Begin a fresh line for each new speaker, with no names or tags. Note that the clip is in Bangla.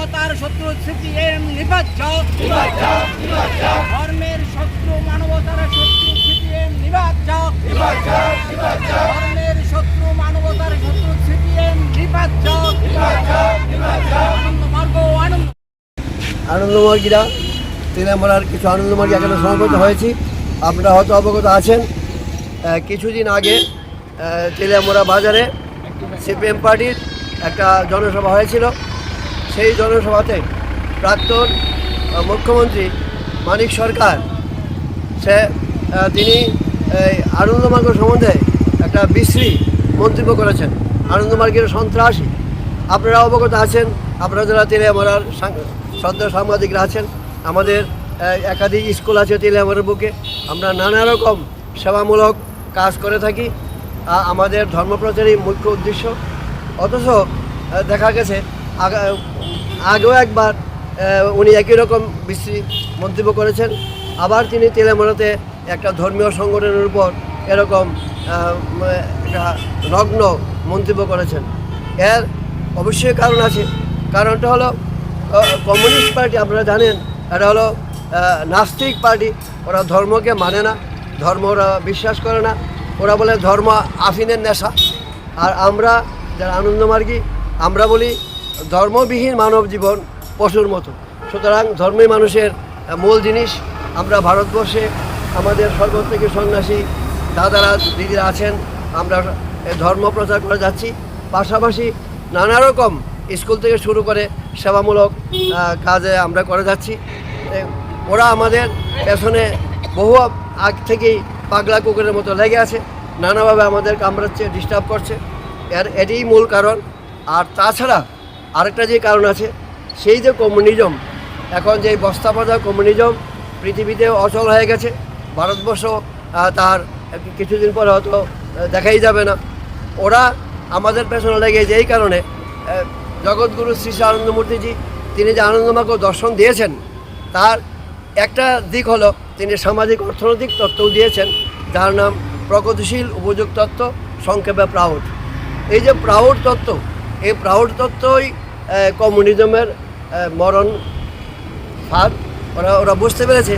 মানবতার শত্রু সিপিএম নির্বাচ্য, ধর্মের শত্রু মানবতার শত্রু সিপিএম নির্বাচ্য, ধর্মের শত্রু মানবতার শত্রু সিপিএম নির্বাচ্য। আনন্দমার্গ
আনন্দমার্গীরা তেলেমরার কিছু আনন্দমার্গী এখানে সমবেত হয়েছি। আপনারা হয়তো অবগত আছেন, কিছুদিন আগে তেলেমরা বাজারে সিপিএম পার্টির একটা জনসভা হয়েছিল। সেই জনসভাতে প্রাক্তন মুখ্যমন্ত্রী মানিক সরকার তিনি আনন্দমার্গ সম্বন্ধে একটা বিশ্রী মন্তব্য করেছেন, আনন্দমার্গের সন্ত্রাসী। আপনারা অবগত আছেন, আপনারা যারা তেলেমরার শ্রদ্ধা সাংবাদিকরা আছেন, আমাদের একাধিক স্কুল আছে তেলেমরার বুকে। আমরা নানা রকম সেবামূলক কাজ করে থাকি, আমাদের ধর্মপ্রচারই মুখ্য উদ্দেশ্য। অথচ দেখা গেছে আগেও একবার উনি একই রকম বিশ্রী মন্তব্য করেছেন। আবার তিনি তেলেমরাতে একটা ধর্মীয় সংগঠনের উপর এরকম একটা নগ্ন মন্তব্য করেছেন। এর অবশ্যই কারণ আছে। কারণটা হলো কমিউনিস্ট পার্টি, আপনারা জানেন এটা হলো নাস্তিক পার্টি। ওরা ধর্মকে মানে না, ধর্ম ওরা বিশ্বাস করে না। ওরা বলে ধর্ম আফিনের নেশা। আর আমরা যারা আনন্দমার্গী, আমরা বলি ধর্মবিহীন মানব জীবন পশুর মতো। সুতরাং ধর্মই মানুষের মূল জিনিস। আমরা ভারতবর্ষে আমাদের সর্বত্যাগী সন্ন্যাসী দাদারা দিদিরা আছেন, আমরা ধর্ম প্রচার করে যাচ্ছি। পাশাপাশি নানা রকম স্কুল থেকে শুরু করে সেবামূলক কাজে আমরা করে যাচ্ছি। ওরা আমাদের পেছনে বহু আগ থেকেই পাগলা কুকুরের মতো লেগে আছে, নানাভাবে আমাদের কামড়াচ্ছে, ডিস্টার্ব করছে। এটিই মূল কারণ। আর তাছাড়া আরেকটা যে কারণ আছে, সেই যে কমিউনিজম, এখন যে বস্তা বাঁধা কমিউনিজম পৃথিবীতে অচল হয়ে গেছে। ভারতবর্ষ তার কিছুদিন পরে হয়তো দেখাই যাবে না। ওরা আমাদের পেছনে লেগে যেই কারণে জগৎগুরু শ্রী শ্রী আনন্দমূর্তিজি তিনি যে আনন্দমার্গ দর্শন দিয়েছেন, তার একটা দিক হলো তিনি সামাজিক অর্থনৈতিক তত্ত্বও দিয়েছেন, যার নাম প্রগতিশীল উপযোগ তত্ত্ব, সংক্ষেপে প্রাউড। এই যে প্রাউড তত্ত্ব, এই প্রাউড তত্ত্বই কমিউনিজমের মরণ ফাঁদ। ওরা বুঝতে পেরেছে।